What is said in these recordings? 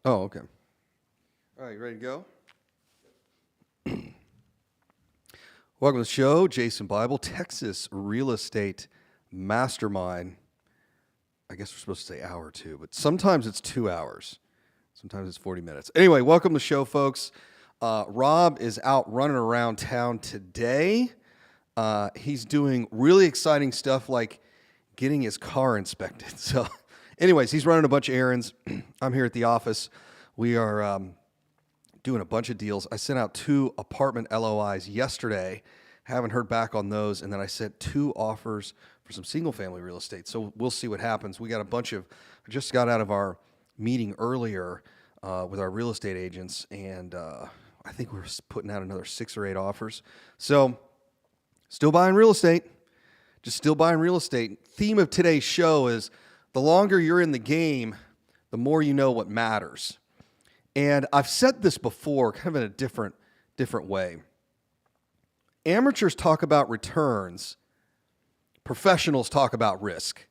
Oh, okay. All right, you ready to go? Welcome to the show, Jason Bible, Texas real estate mastermind. I guess we're supposed to say hour or two, but sometimes it's 2 hours. Sometimes it's 40 minutes. Anyway, welcome to the show, folks. Rob is out running around town today. He's doing really exciting stuff like getting his car inspected. So anyways, he's running a bunch of errands. I'm here at the office. We are doing a bunch of deals. I sent out 2 apartment LOIs yesterday. Haven't heard back on those. And then I sent 2 offers for some single family real estate. So we'll see what happens. We got a bunch of, I just got out of our meeting earlier with our real estate agents. And I think we're putting out another 6 or 8 offers. So still buying real estate. Just still buying real estate. Theme of today's show is the longer you're in the game, the more you know what matters. And I've said this before, kind of in a different way. Amateurs talk about returns. Professionals talk about risk.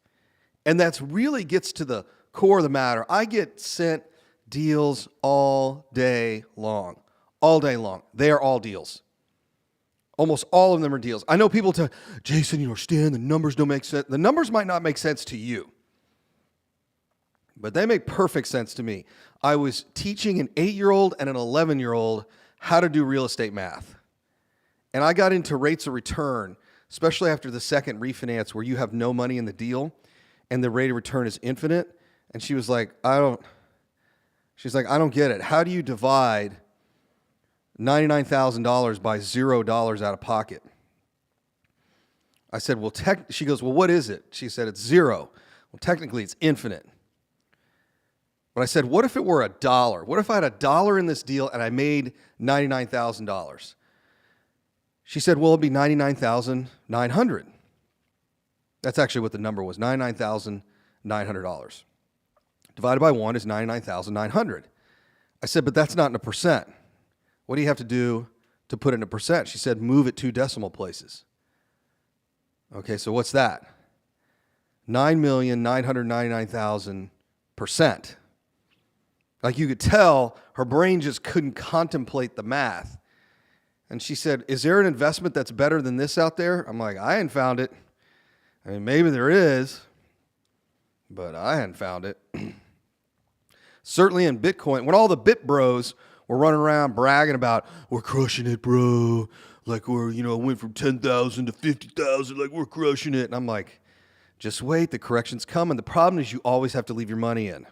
And that's really gets to the core of the matter. I get sent deals all day long. All day long. They are all deals. Almost all of them are deals. I know people tell, Jason, you understand, the numbers don't make sense. The numbers might not make sense to you, but they make perfect sense to me. I was teaching an 8-year-old and an 11-year-old how to do real estate math. And I got into rates of return, especially after the second refinance where you have no money in the deal and the rate of return is infinite. And she was like, I don't get it. How do you divide $99,000 by $0 out of pocket? I said, well, she goes, well, what is it? She said, it's 0. Well, technically it's infinite. But I said, what if it were $1? What if I had $1 in this deal and I made $99,000? She said, well, it'd be $99,900. That's actually what the number was, $99,900. Divided by 1 is $99,900. I said, but that's not in a percent. What do you have to do to put it in a percent? She said, move it 2 decimal places. Okay, so what's that? 9,999,000%. Like you could tell, her brain just couldn't contemplate the math. And she said, is there an investment that's better than this out there? I'm like, I hadn't found it. I mean, maybe there is, but I hadn't found it. Certainly in Bitcoin, when all the bit bros were running around bragging about, we're crushing it, bro. Like went from 10,000 to 50,000, like we're crushing it. And I'm like, just wait, the correction's coming. The problem is you always have to leave your money in.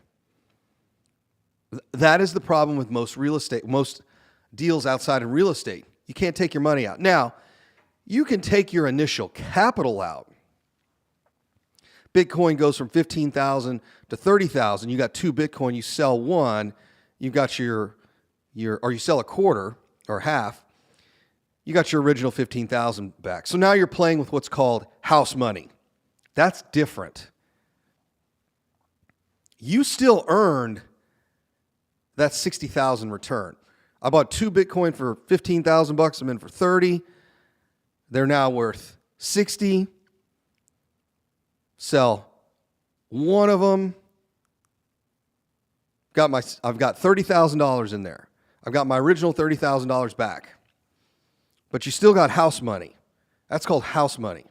That is the problem with most real estate, most deals outside of real estate. You can't take your money out. Now, you can take your initial capital out. Bitcoin goes from 15,000 to 30,000. You got 2 Bitcoin, you sell 1, you got or you sell a quarter or half, you got your original 15,000 back. So now you're playing with what's called house money. That's different. You still earned that 60,000 return. I bought 2 Bitcoin for 15,000 bucks. I'm in for 30. They're now worth 60. Sell one of them. I've got $30,000 in there. I've got my original $30,000 back. But you still got house money. That's called house money.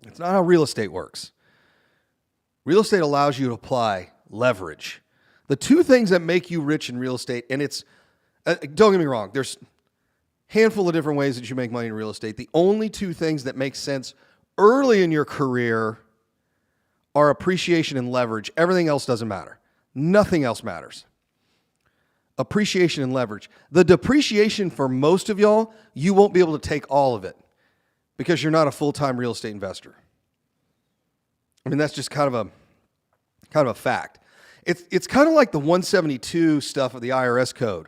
It's not how real estate works. Real estate allows you to apply leverage. The 2 things that make you rich in real estate, and it's, don't get me wrong, there's a handful of different ways that you make money in real estate. The only 2 things that make sense early in your career are appreciation and leverage. Everything else doesn't matter. Nothing else matters. Appreciation and leverage. The depreciation for most of y'all, you won't be able to take all of it because you're not a full-time real estate investor. I mean, that's just kind of a fact. It's kind of like the 172 stuff of the IRS code.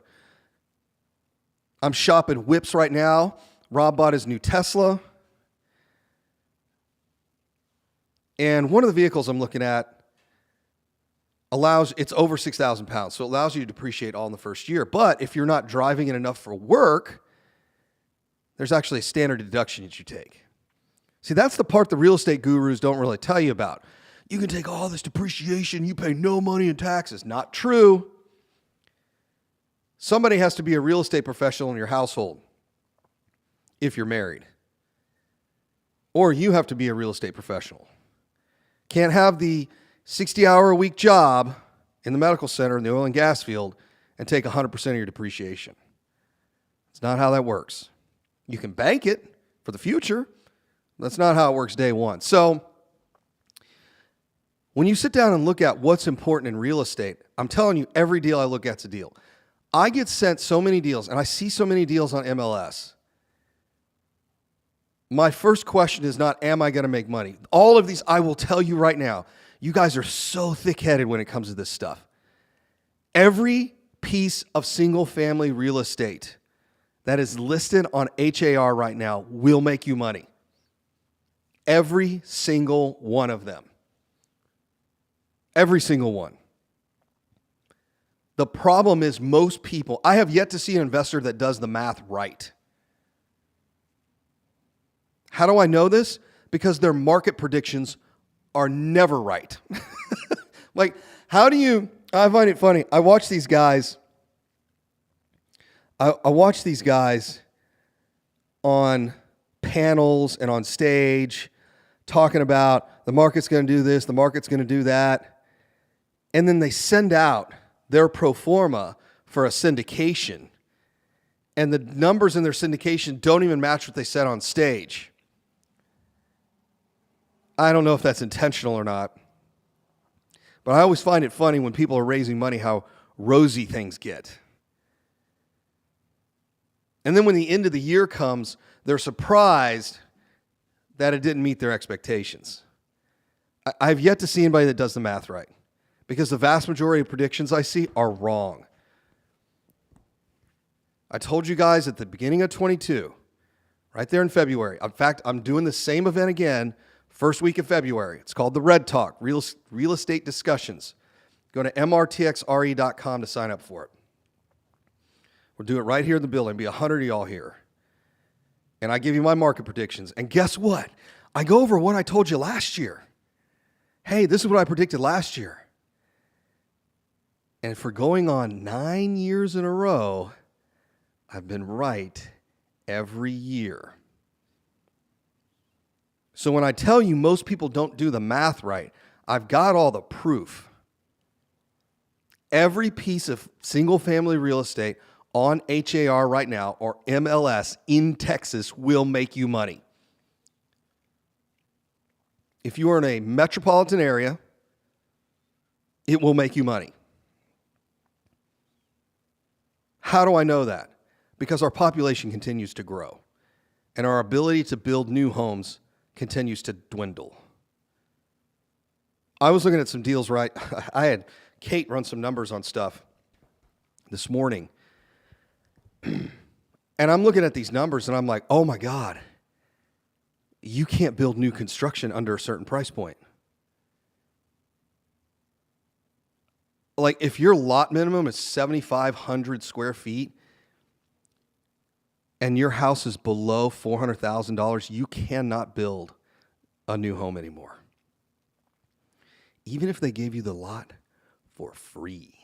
I'm shopping whips right now. Rob bought his new Tesla. And one of the vehicles I'm looking at it's over 6,000 pounds. So it allows you to depreciate all in the first year. But if you're not driving it enough for work, there's actually a standard deduction that you take. See, that's the part the real estate gurus don't really tell you about. You can take all this depreciation, you pay no money in taxes. Not true. Somebody has to be a real estate professional in your household if you're married. Or you have to be a real estate professional. Can't have the 60-hour-a-week job in the medical center in the oil and gas field and take 100% of your depreciation. It's not how that works. You can bank it for the future. That's not how it works day one. So when you sit down and look at what's important in real estate, I'm telling you, every deal I look at's a deal. I get sent so many deals, and I see so many deals on MLS. My first question is not, am I going to make money? All of these, I will tell you right now, you guys are so thick-headed when it comes to this stuff. Every piece of single-family real estate that is listed on HAR right now will make you money. Every single one of them. Every single one. The problem is most people, I have yet to see an investor that does the math right. How do I know this? Because their market predictions are never right. Like, how do you, I find it funny. I watch these guys. I watch these guys on panels and on stage talking about the market's going to do this, the market's going to do that. And then they send out their pro forma for a syndication. And the numbers in their syndication don't even match what they said on stage. I don't know if that's intentional or not. But I always find it funny when people are raising money how rosy things get. And then when the end of the year comes, they're surprised that it didn't meet their expectations. I've yet to see anybody that does the math right, because the vast majority of predictions I see are wrong. I told you guys at the beginning of 22, right there in February. In fact, I'm doing the same event again, first week of February. It's called the Red Talk, Real Estate Discussions. Go to mrtxre.com to sign up for it. We'll do it right here in the building. Be 100 of y'all here. And I give you my market predictions. And guess what? I go over what I told you last year. Hey, this is what I predicted last year. And for going on 9 years in a row, I've been right every year. So when I tell you most people don't do the math right, I've got all the proof. Every piece of single-family real estate on HAR right now, or MLS in Texas, will make you money. If you are in a metropolitan area, it will make you money. How do I know that? Because our population continues to grow, and our ability to build new homes continues to dwindle. I was looking at some deals, right? I had Kate run some numbers on stuff this morning. And I'm looking at these numbers and I'm like, oh my God, you can't build new construction under a certain price point. Like, if your lot minimum is 7,500 square feet and your house is below $400,000, you cannot build a new home anymore. Even if they gave you the lot for free.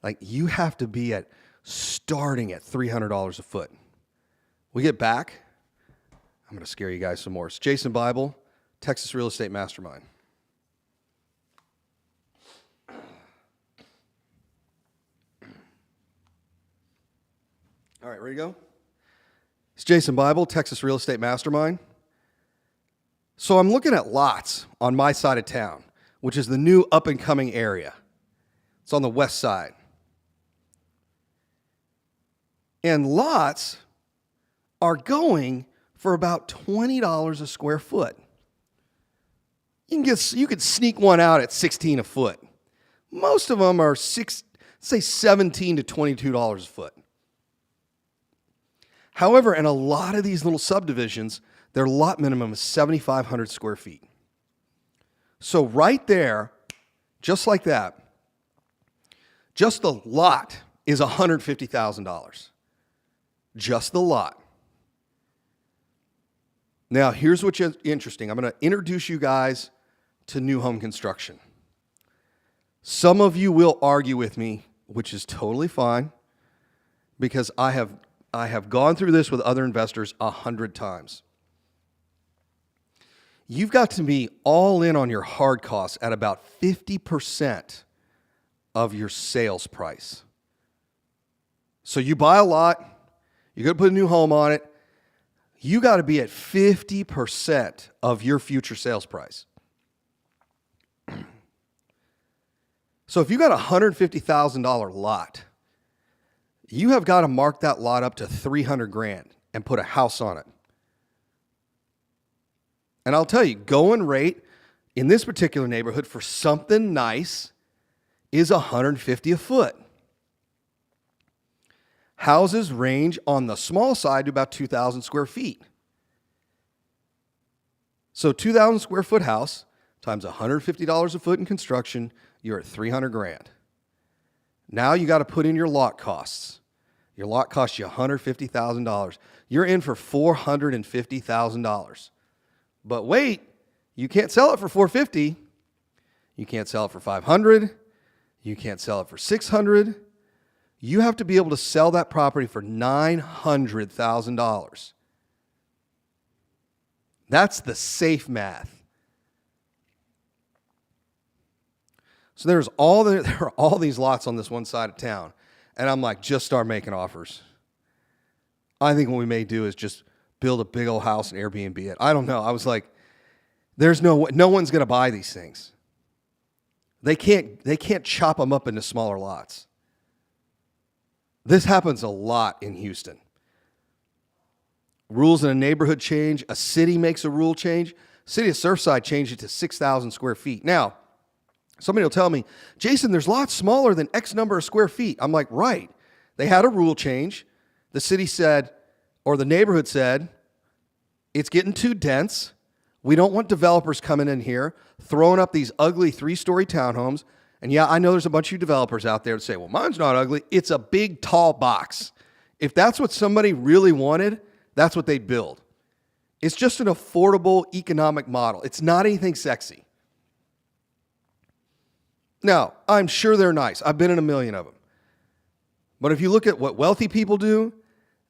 Like, you have to be starting at $300 a foot. We get back, I'm going to scare you guys some more. It's Jason Bible, Texas Real Estate Mastermind. All right, ready to go? It's Jason Bible, Texas Real Estate Mastermind. So I'm looking at lots on my side of town, which is the new up-and-coming area. It's on the west side. And lots are going for about $20 a square foot. You could sneak one out at $16 a foot. Most of them are $17 to $22 a foot. However, in a lot of these little subdivisions, their lot minimum is 7,500 square feet. So right there, just like that, just the lot is $150,000. Just the lot. Now, here's what's interesting. I'm going to introduce you guys to new home construction. Some of you will argue with me which is totally fine because I have gone through this with other investors 100 times. You've got to be all in on your hard costs at about 50% of your sales price. So you buy a lot, you're going to put a new home on it, you got to be at 50% of your future sales price. So if you got a $150,000 lot, you have got to mark that lot up to $300,000 and put a house on it. And I'll tell you, going rate in this particular neighborhood for something nice is $150 a foot. Houses range on the small side to about 2,000 square feet. So 2,000 square foot house times $150 a foot in construction, you're at $300,000. Now you got to put in your lot costs. Your lot costs you $150,000. You're in for $450,000. But wait, you can't sell it for $450,000. You can't sell it for $500,000. You can't sell it for $600,000. You have to be able to sell that property for $900,000. That's the safe math. So there are all these lots on this one side of town, and I'm like, just start making offers. I think what we may do is just build a big old house and Airbnb it. I don't know. I was like, there's no one's going to buy these things. They can't chop them up into smaller lots. This happens a lot in Houston. Rules in a neighborhood change. A city makes a rule change. City of Surfside changed it to 6,000 square feet. Now, somebody will tell me, Jason, there's lots smaller than X number of square feet. I'm like, right. They had a rule change. The city said, or the neighborhood said, it's getting too dense. We don't want developers coming in here, throwing up these ugly 3-story townhomes. And yeah, I know there's a bunch of you developers out there that say, well, mine's not ugly. It's a big, tall box. If that's what somebody really wanted, that's what they'd build. It's just an affordable economic model. It's not anything sexy. Now, I'm sure they're nice. I've been in a million of them. But if you look at what wealthy people do,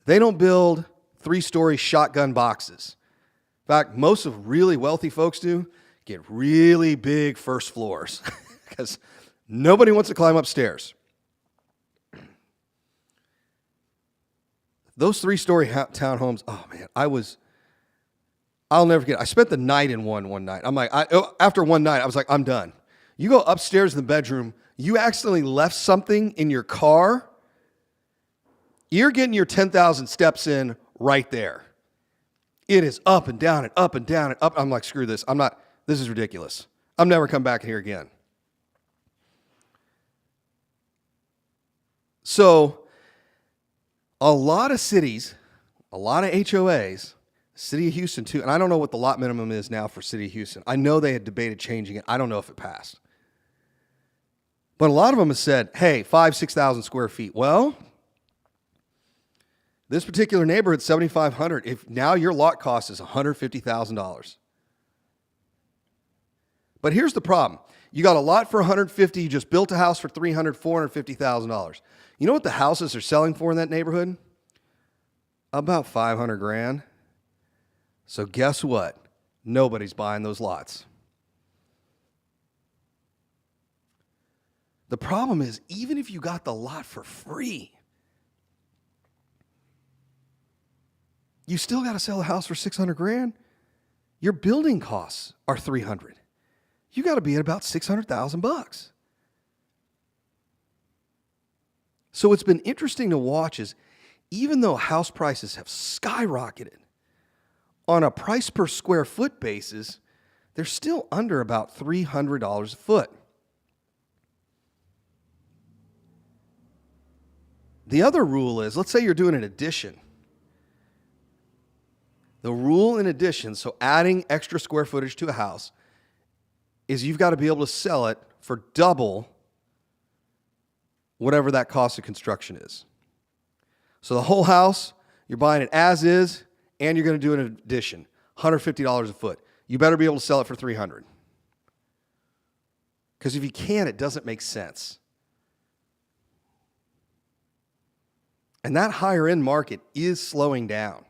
they don't build 3-story shotgun boxes. In fact, most of really wealthy folks do get really big first floors because nobody wants to climb upstairs. Those 3-story townhomes, oh man, I'll never forget. I spent the night in one night. I'm like, after one night, I was like, I'm done. You go upstairs in the bedroom, you accidentally left something in your car, you're getting your 10,000 steps in right there. It is up and down and up and down and up. I'm like, screw this. This is ridiculous. I'm never coming back here again. So a lot of cities, a lot of HOAs, City of Houston too, and I don't know what the lot minimum is now for City of Houston. I know they had debated changing it. I don't know if it passed. But a lot of them have said, hey, 6,000 square feet. Well, this particular neighborhood, 7,500, if now your lot cost is $150,000. But here's the problem. You got a lot for $150,000, you just built a house for $300,000, $450,000. You know what the houses are selling for in that neighborhood? About $500,000. So guess what? Nobody's buying those lots. The problem is, even if you got the lot for free, you still got to sell a house for $600,000. Your building costs are $300,000. You got to be at about $600,000. So what's been interesting to watch is, even though house prices have skyrocketed, on a price per square foot basis, they're still under about $300 a foot. The other rule is, let's say you're doing an addition. The rule in addition, so adding extra square footage to a house, is you've got to be able to sell it for double whatever that cost of construction is. So the whole house, you're buying it as is, and you're going to do an addition, $150 a foot. You better be able to sell it for $300. Because if you can't, it doesn't make sense. And that higher end market is slowing down.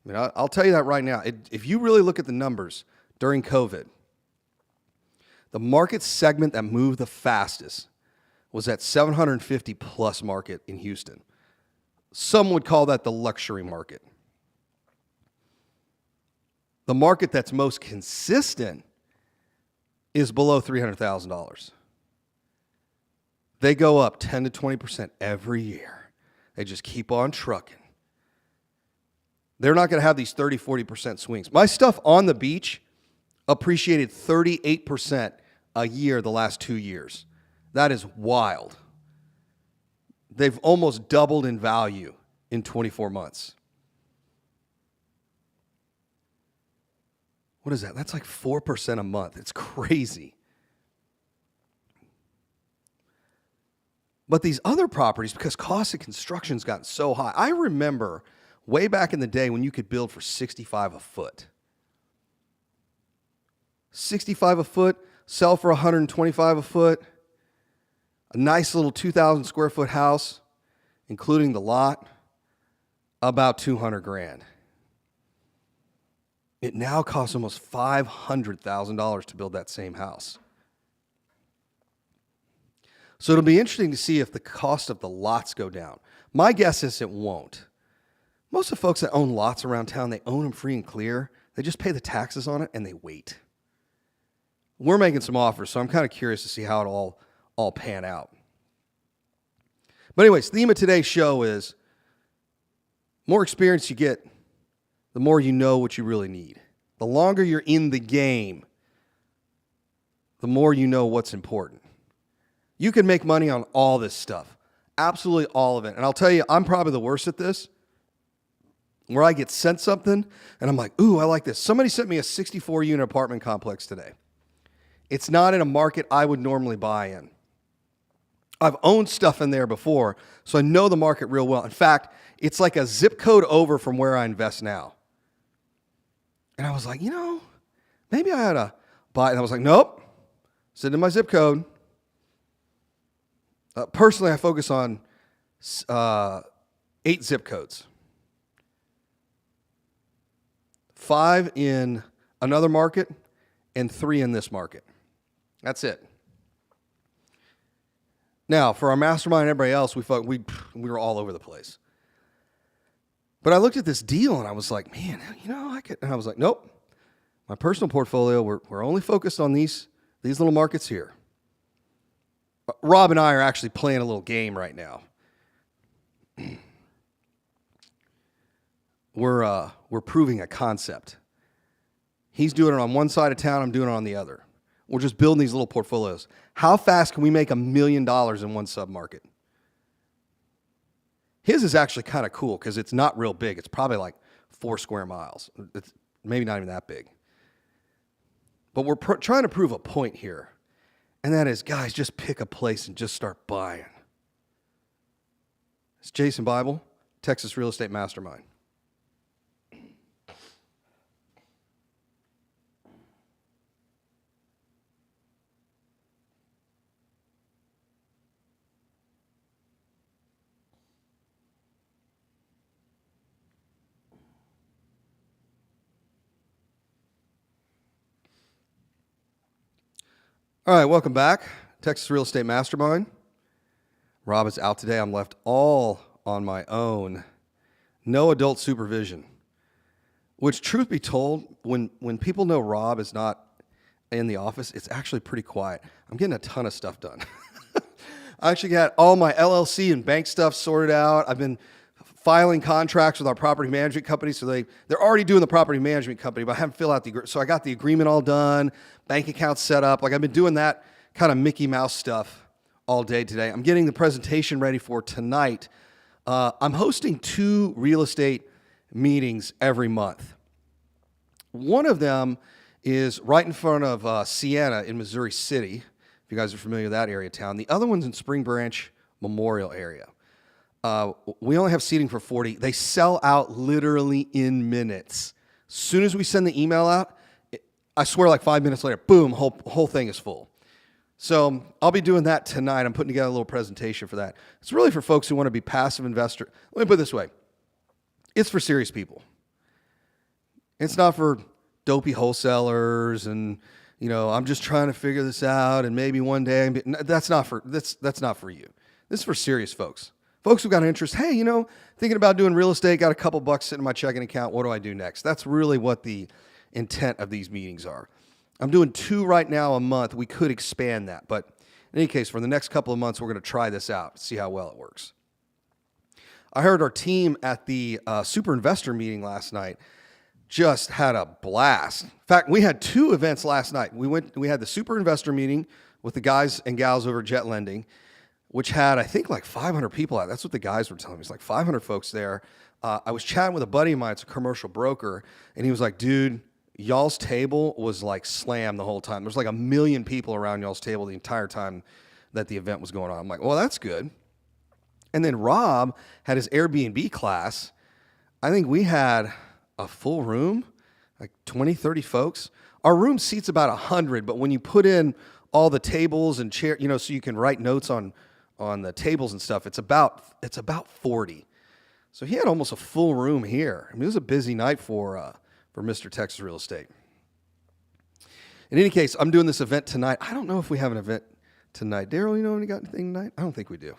I mean, I'll tell you that right now. If you really look at the numbers during COVID, the market segment that moved the fastest was that 750 plus market in Houston. Some would call that the luxury market. The market that's most consistent is below $300,000. They go up 10 to 20% every year. They just keep on trucking. They're not going to have these 30, 40% swings. My stuff on the beach appreciated 38% a year the last 2 years. That is wild. They've almost doubled in value in 24 months. What is that? That's like 4% a month. It's crazy. But these other properties, because cost of construction's gotten so high, I remember way back in the day when you could build for $65 a foot. $65 a foot, sell for $125 a foot. A nice little 2,000 square foot house, including the lot, about $200,000. It now costs almost $500,000 to build that same house. So it'll be interesting to see if the cost of the lots go down. My guess is it won't. Most of the folks that own lots around town, they own them free and clear. They just pay the taxes on it and they wait. We're making some offers, so I'm kind of curious to see how it all pan out. But anyways, theme of today's show is more experience you get, the more you know what you really need. The longer you're in the game, the more you know what's important. You can make money on all this stuff, absolutely all of it. And I'll tell you, I'm probably the worst at this, where I get sent something and I'm like, ooh, I like this. Somebody sent me a 64-unit apartment complex today. It's not in a market I would normally buy in. I've owned stuff in there before, so I know the market real well. In fact, it's like a zip code over from where I invest now. And I was like, maybe I ought to buy it. And I was like, nope, sitting in my zip code. Personally, I focus on 8 zip codes. 5 in another market and 3 in this market. That's it. Now, for our mastermind and everybody else, we were all over the place. But I looked at this deal and I was like, man, I could. And I was like, nope. My personal portfolio, we're only focused on these little markets here. Rob and I are actually playing a little game right now. We're proving a concept. He's doing it on one side of town, I'm doing it on the other. We're just building these little portfolios. How fast can we make $1 million in one submarket? His is actually kind of cool because it's not real big. It's probably like 4 square miles. It's maybe not even that big. But we're trying to prove a point here. And that is, guys, just pick a place and just start buying. It's Jason Bible, Texas Real Estate Mastermind. All right, welcome back. Texas Real Estate Mastermind. Rob is out today. I'm left all on my own. No adult supervision. Which, truth be told, when people know Rob is not in the office, it's actually pretty quiet. I'm getting a ton of stuff done. I actually got all my LLC and bank stuff sorted out. I've been filing contracts with our property management company, so they're already doing the property management company, but I haven't filled out so I got the agreement all done, bank accounts set up. Like, I've been doing that kind of Mickey Mouse stuff all day today. I'm getting the presentation ready for tonight. I'm hosting 2 real estate meetings every month. One of them is right in front of Sienna in Missouri City, if you guys are familiar with that area of town. The other one's in Spring Branch Memorial area. We only have seating for 40. They sell out literally in minutes. As soon as we send the email out, I swear like 5 minutes later, boom, whole thing is full. So I'll be doing that tonight. I'm putting together a little presentation for that. It's really for folks who want to be passive investor. Let me put it this way. It's for serious people. It's not for dopey wholesalers and, I'm just trying to figure this out and maybe one day. That's not for you. This is for serious folks. Folks who got an interest. Hey, thinking about doing real estate, got a couple bucks sitting in my checking account. What do I do next? That's really what the intent of these meetings are. I'm doing 2 right now a month. We could expand that. But in any case, for the next couple of months, we're going to try this out, see how well it works. I heard our team at the super investor meeting last night just had a blast. In fact, we had 2 events last night. We had the super investor meeting with the guys and gals over at Jet Lending, which had, I think, like 500 people out. That's what the guys were telling me. It's like 500 folks there. I was chatting with a buddy of mine. It's a commercial broker. And he was like, dude, y'all's table was like slammed the whole time. There's like 1 million people around y'all's table the entire time that the event was going on. I'm like, well, that's good. And then Rob had his Airbnb class. I think we had a full room, like 20, 30 folks. Our room seats about 100, but when you put in all the tables and chair, so you can write notes on the tables and stuff, it's about 40. So he had almost a full room here. I mean, it was a busy night for Mr. Texas Real Estate. In any case, I'm doing this event tonight. I don't know if we have an event tonight. Daryl, we got anything tonight? I don't think we do.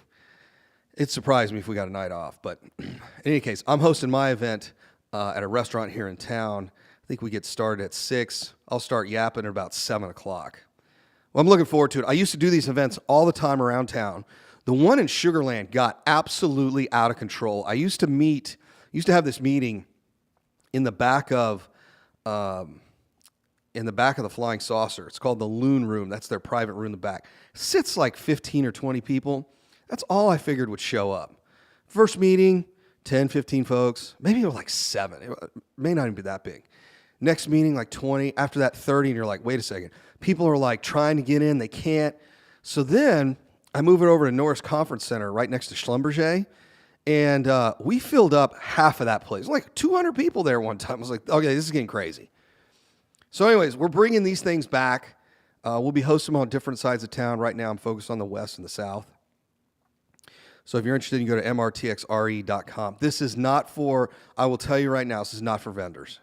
It surprised me if we got a night off. But in any case, I'm hosting my event at a restaurant here in town. I think we get started at 6. I'll start yapping at about 7 o'clock. Well, I'm looking forward to it. I used to do these events all the time around town. The one in Sugar Land got absolutely out of control. I used to have this meeting in the back of the Flying Saucer. It's called the Loon Room. That's their private room in the back. Sits like 15 or 20 people. That's all I figured would show up. First meeting, 10, 15 folks. Maybe it was like 7. It may not even be that big. Next meeting, like 20. After that, 30. And you're like, wait a second. People are like trying to get in. They can't. So then I move it over to Norris Conference Center right next to Schlumberger. And we filled up half of that place. Like 200 people there one time. I was like, okay, this is getting crazy. So anyways, we're bringing these things back. We'll be hosting them on different sides of town. Right now I'm focused on the west and the south. So if you're interested, you can go to mrtxre.com. This is not for, I will tell you right now, this is not for vendors.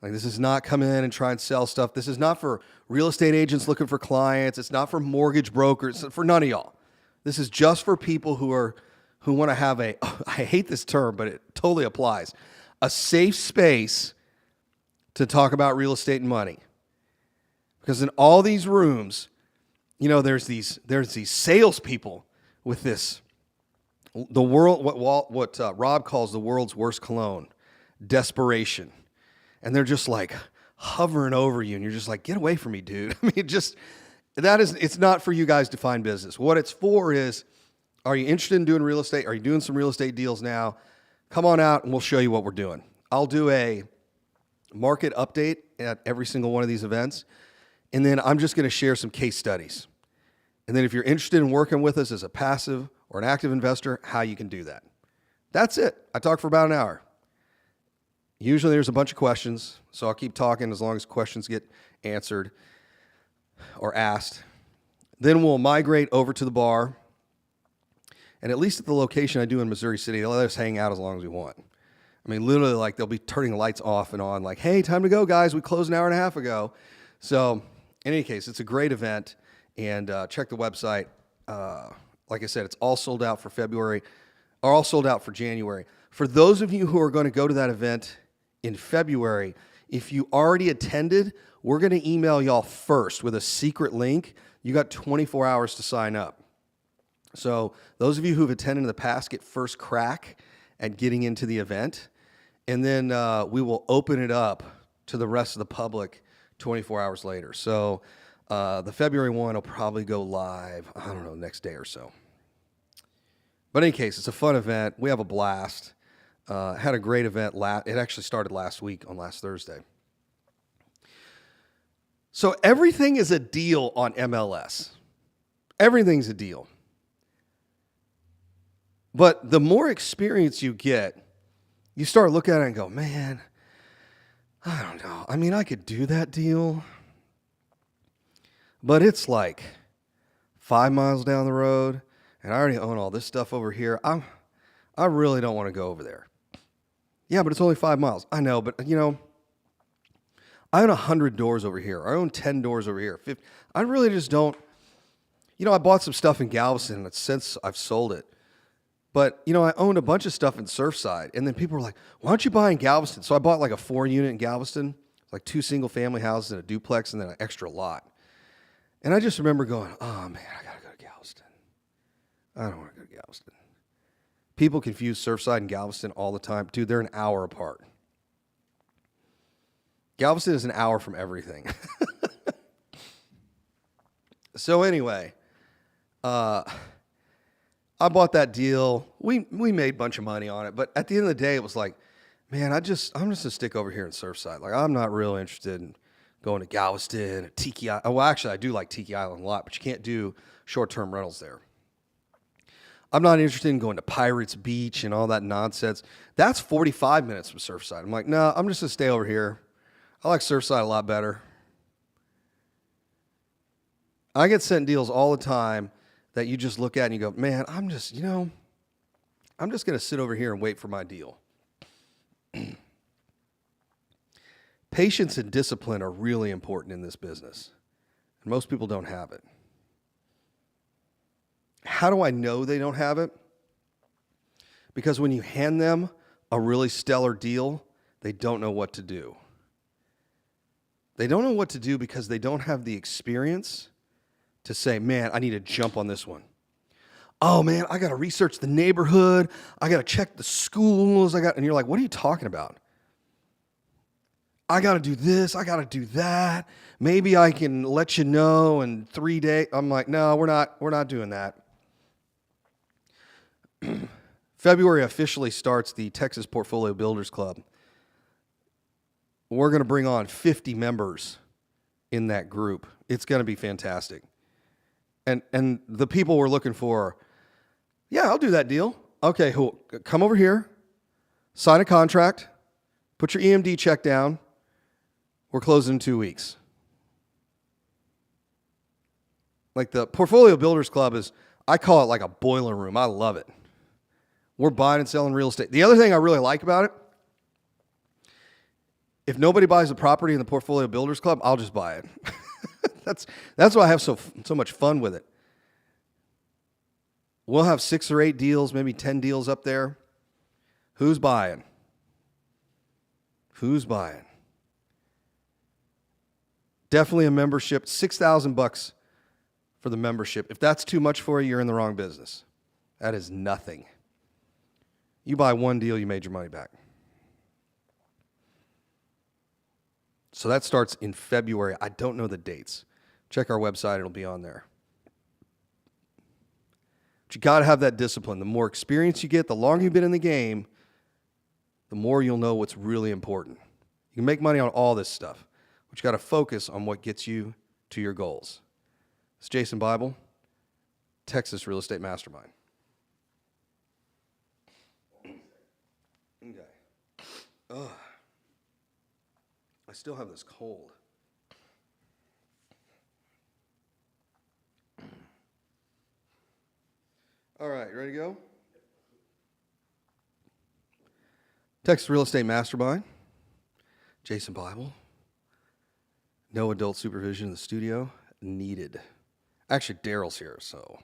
Like, this is not come in and try and sell stuff. This is not for real estate agents looking for clients. It's not for mortgage brokers, for none of y'all. This is just for people who want to have I hate this term, but it totally applies, a safe space to talk about real estate and money. Because in all these rooms, there's these salespeople with this, the world, what Rob calls the world's worst cologne, desperation. And they're just like hovering over you, and you're just like, get away from me, dude. I mean, it's not for you guys to find business. What it's for is, are you interested in doing real estate? Are you doing some real estate deals now? Come on out, and we'll show you what we're doing. I'll do a market update at every single one of these events, and then I'm just going to share some case studies. And then if you're interested in working with us as a passive or an active investor, how you can do that. That's it. I talk for about an hour. Usually there's a bunch of questions, so I'll keep talking as long as questions get answered or asked. Then we'll migrate over to the bar. And at least at the location I do in Missouri City, they'll let us hang out as long as we want. I mean, literally, like, they'll be turning the lights off and on, like, hey, time to go, guys. We closed an hour and a half ago. So in any case, it's a great event. And check the website. Like I said, it's all sold out for February, or all sold out for January. For those of you who are going to go to that event in February, if you already attended, we're going to email y'all first with a secret link. You got 24 hours to sign up. So those of you who've attended in the past get first crack at getting into the event. And then we will open it up to the rest of the public 24 hours later. So the February one will probably go live, I don't know, next day or so. But in any case, it's a fun event. We have a blast. Had a great event. It actually started last week on last Thursday. So everything is a deal on MLS. Everything's a deal. But the more experience you get, you start looking at it and go, man, I don't know. I mean, I could do that deal. But it's like 5 miles down the road, and I already own all this stuff over here. I really don't want to go over there. Yeah, but it's only 5 miles. I know, but I own 100 doors over here. I own 10 doors over here. 50. I really just don't. I bought some stuff in Galveston, and since I've sold it. But, I owned a bunch of stuff in Surfside, and then people were like, why don't you buy in Galveston? So I bought like a 4-unit in Galveston, like 2 single-family houses and a duplex, and then an extra lot. And I just remember going, oh, man, I got to go to Galveston. I don't want to go to Galveston. People confuse Surfside and Galveston all the time. Dude, they're an hour apart. Galveston is an hour from everything. So anyway, I bought that deal. We made a bunch of money on it, but at the end of the day, it was like, man, I'm just gonna stick over here in Surfside. Like, I'm not real interested in going to Galveston, Tiki Island. Well, actually, I do like Tiki Island a lot, but you can't do short-term rentals there. I'm not interested in going to Pirates Beach and all that nonsense. That's 45 minutes from Surfside. I'm like, no, I'm just gonna stay over here. I like Surfside a lot better. I get sent deals all the time that you just look at and you go, man, I'm just going to sit over here and wait for my deal. Patience and discipline are really important in this business. And most people don't have it. How do I know they don't have it? Because when you hand them a really stellar deal, they don't know what to do. They don't know what to do because they don't have the experience to say, man, I need to jump on this one. Oh, man, I got to research the neighborhood. I got to check the schools. And you're like, what are you talking about? I got to do this. I got to do that. Maybe I can let you know in 3 days. I'm like, no, we're not doing that. February officially starts the Texas Portfolio Builders Club. We're going to bring on 50 members in that group. It's going to be fantastic. And the people we're looking for, yeah, I'll do that deal. Okay, cool. Come over here, sign a contract, put your EMD check down. We're closing in 2 weeks. Like the Portfolio Builders Club I call it like a boiler room. I love it. We're buying and selling real estate. The other thing I really like about it, if nobody buys a property in the Portfolio Builders Club, I'll just buy it. That's why I have so much fun with it. We'll have 6 or 8 deals, maybe 10 deals up there. Who's buying? Who's buying? Definitely a membership. $6,000 for the membership. If that's too much for you, you're in the wrong business. That is nothing. You buy one deal, you made your money back. So that starts in February. I don't know the dates. Check our website. It'll be on there. But you got to have that discipline. The more experience you get, the longer you've been in the game, the more you'll know what's really important. You can make money on all this stuff, but you got to focus on what gets you to your goals. It's Jason Bible, Texas Real Estate Mastermind. Okay. Ugh. I still have this cold. All right, ready to go? Texas Real Estate Mastermind, Jason Bible. No adult supervision in the studio needed. Actually, Daryl's here, so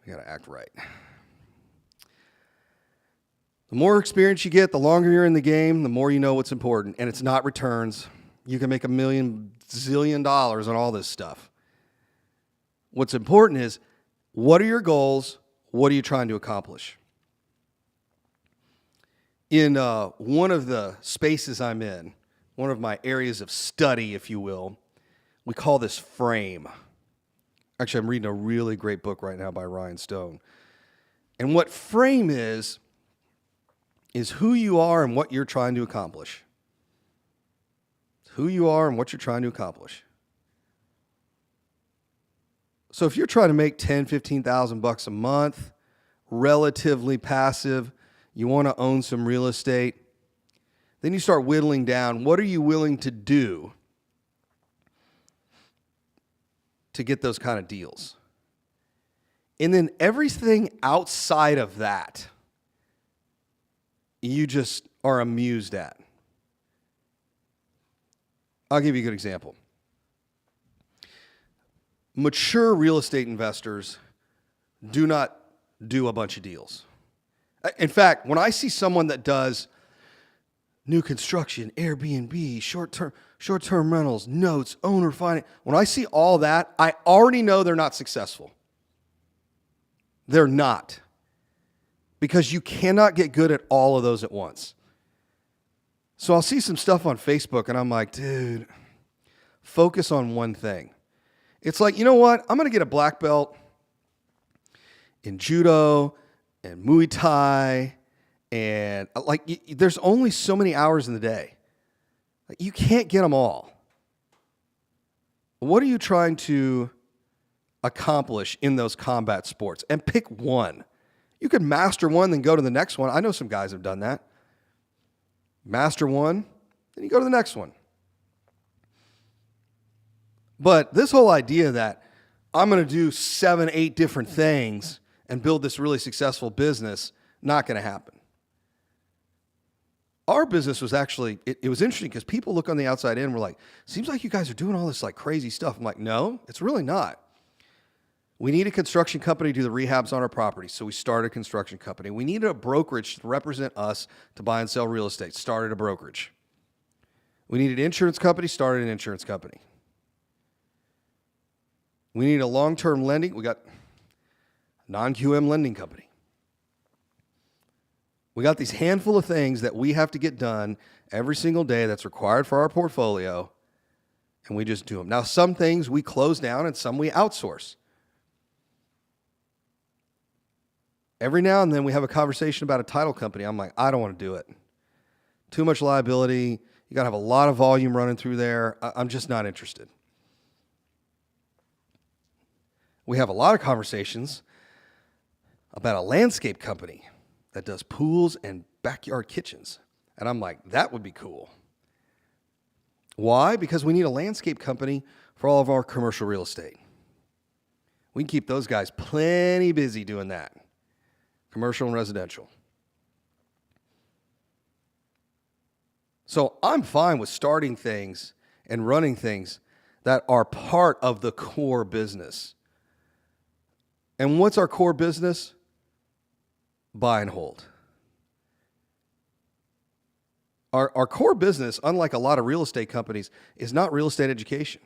we got to act right. The more experience you get, the longer you're in the game, the more you know what's important. And it's not returns. You can make $1 million zillion on all this stuff. What's important is, what are your goals? What are you trying to accomplish? In one of the spaces I'm in, one of my areas of study, if you will, we call this frame. Actually, I'm reading a really great book right now by Ryan Stone. And what frame is who you are and what you're trying to accomplish. Who you are and what you're trying to accomplish. So if you're trying to make $10,000, $15,000 a month, relatively passive, you want to own some real estate, then you start whittling down, what are you willing to do to get those kind of deals? And then everything outside of that, you just are amused at. I'll give you a good example. Mature real estate investors do not do a bunch of deals. In fact, when I see someone that does new construction, Airbnb, short-term rentals, notes, owner finance, when I see all that, I already know they're not successful. They're not. Because you cannot get good at all of those at once. So I'll see some stuff on Facebook and I'm like, dude, focus on one thing. It's like, you know what? I'm going to get a black belt in judo and Muay Thai, and like there's only so many hours in the day. Like, you can't get them all. What are you trying to accomplish in those combat sports? And pick one. You could master one, then go to the next one. I know some guys have done that. Master one, then you go to the next one. But this whole idea that I'm going to do 7, 8 different things and build this really successful business, not going to happen. Our business was actually, it was interesting because people look on the outside in and were like, seems like you guys are doing all this like crazy stuff. I'm like, no, it's really not. We need a construction company to do the rehabs on our property, so we started a construction company. We needed a brokerage to represent us to buy and sell real estate, started a brokerage. We needed an insurance company, started an insurance company. We need a long-term lending. We got a non-QM lending company. We got these handful of things that we have to get done every single day that's required for our portfolio, and we just do them. Now, some things we close down and some we outsource. Every now and then we have a conversation about a title company. I'm like, I don't want to do it. Too much liability. You got to have a lot of volume running through there. I'm just not interested. We have a lot of conversations about a landscape company that does pools and backyard kitchens. And I'm like, that would be cool. Why? Because we need a landscape company for all of our commercial real estate. We can keep those guys plenty busy doing that. Commercial and residential. So I'm fine with starting things and running things that are part of the core business. And what's our core business? Buy and hold. Our core business, unlike a lot of real estate companies, is not real estate education.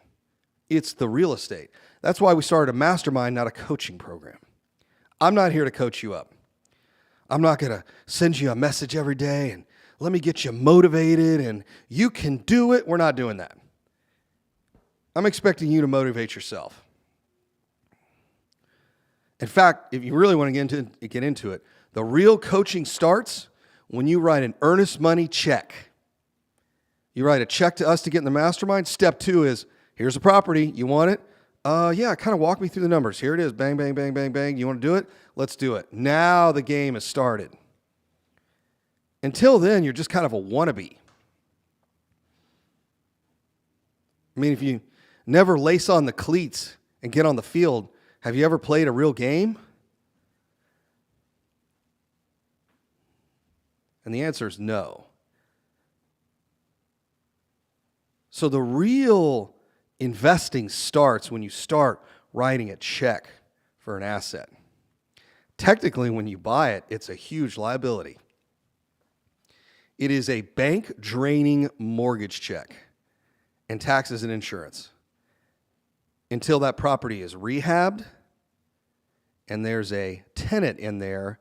It's the real estate. That's why we started a mastermind, not a coaching program. I'm not here to coach you up. I'm not going to send you a message every day and let me get you motivated and you can do it. We're not doing that. I'm expecting you to motivate yourself. In fact, if you really want to get into it, the real coaching starts when you write an earnest money check. You write a check to us to get in the mastermind. Step 2 is, here's a property. You want it? Yeah, kind of walk me through the numbers. Here it is. Bang, bang, bang, bang, bang. You want to do it? Let's do it. Now the game has started. Until then, you're just kind of a wannabe. I mean, if you never lace on the cleats and get on the field, have you ever played a real game? And the answer is no. So the real investing starts when you start writing a check for an asset. Technically, when you buy it, it's a huge liability. It is a bank draining mortgage check and taxes and insurance until that property is rehabbed and there's a tenant in there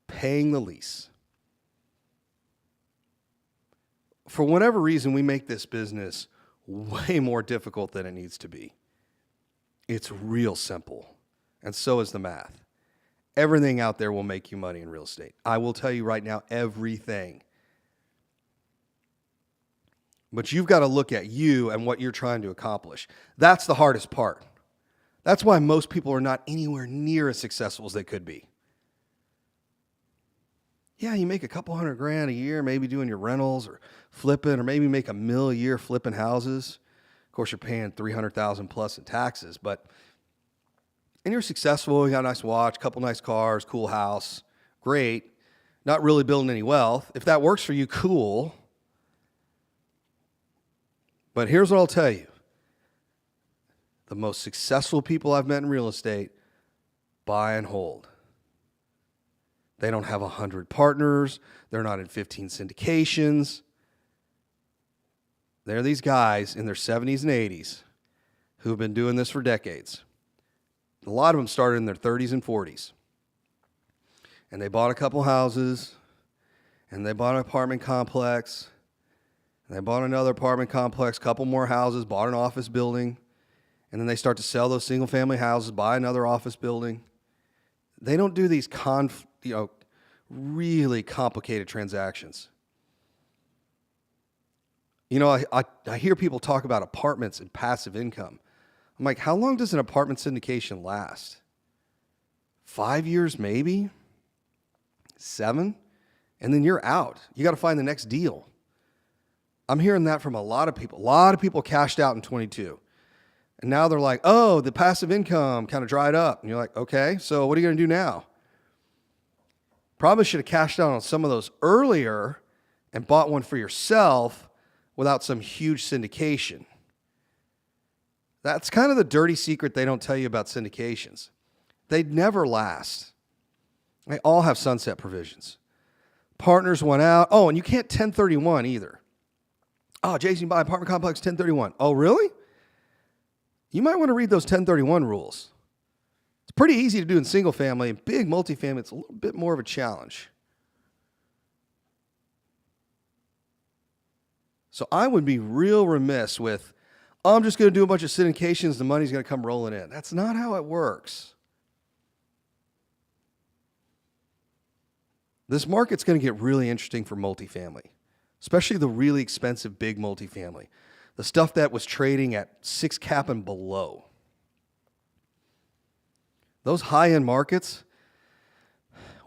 paying the lease. For whatever reason, we make this business way more difficult than it needs to be. It's real simple, and so is the math. Everything out there will make you money in real estate. I will tell you right now, everything. But you've got to look at you and what you're trying to accomplish. That's the hardest part. That's why most people are not anywhere near as successful as they could be. Yeah, you make a couple $100,000 a year, maybe doing your rentals or flipping, or maybe make $1 million a year flipping houses. Of course, you're paying $300,000 plus in taxes, but and you're successful, you got a nice watch, couple nice cars, cool house, great, not really building any wealth. If that works for you, cool. But here's what I'll tell you. The most successful people I've met in real estate buy and hold. They don't have 100 partners. They're not in 15 syndications. They're these guys in their 70s and 80s who have been doing this for decades. A lot of them started in their 30s and 40s. And they bought a couple houses, and they bought an apartment complex, and they bought another apartment complex, couple more houses, bought an office building, and then they start to sell those single-family houses, buy another office building. They don't do these really complicated transactions. You know, I hear people talk about apartments and passive income. I'm like, how long does an apartment syndication last? 5 years, maybe? 7? And then you're out. You got to find the next deal. I'm hearing that from a lot of people. A lot of people cashed out in 22. And now they're like, oh, the passive income kind of dried up. And you're like, okay, so what are you going to do now? Probably should have cashed out on some of those earlier and bought one for yourself without some huge syndication. That's kind of the dirty secret they don't tell you about syndications. They'd never last. They all have sunset provisions. Partners went out. Oh, and you can't 1031 either. Oh, Jason, you buy apartment complex 1031. Oh, really? You might want to read those 1031 rules. It's pretty easy to do in single family. In big multifamily, it's a little bit more of a challenge. So I would be real remiss with, oh, I'm just going to do a bunch of syndications, the money's going to come rolling in. That's not how it works. This market's going to get really interesting for multifamily, especially the really expensive big multifamily, the stuff that was trading at 6 cap and below. Those high-end markets,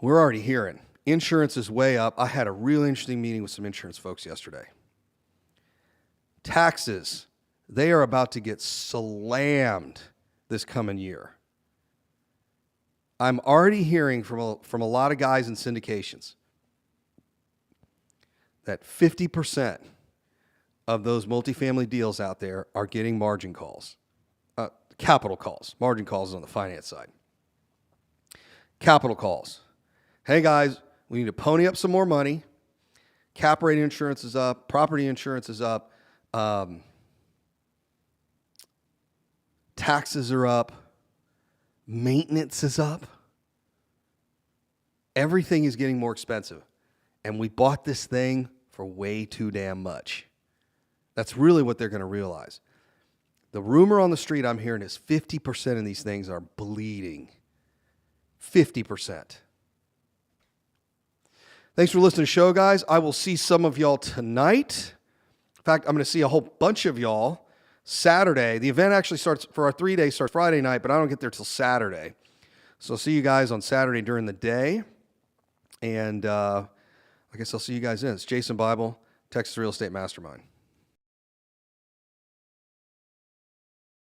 we're already hearing. Insurance is way up. I had a really interesting meeting with some insurance folks yesterday. Taxes, they are about to get slammed this coming year. I'm already hearing from a lot of guys in syndications that 50% of those multifamily deals out there are getting margin calls, capital calls. Margin calls is on the finance side. Capital calls. Hey guys, we need to pony up some more money. Cap rate insurance is up. Property insurance is up. Taxes are up. Maintenance is up. Everything is getting more expensive. And we bought this thing for way too damn much. That's really what they're going to realize. The rumor on the street I'm hearing is 50% of these things are bleeding. 50%. Thanks for listening to the show, guys. I will see some of y'all tonight. In fact, I'm going to see a whole bunch of y'all Saturday. The event actually starts for our 3 days, starts Friday night, but I don't get there till Saturday. So I'll see you guys on Saturday during the day. And I guess I'll see you guys then. It's Jason Bible, Texas Real Estate Mastermind.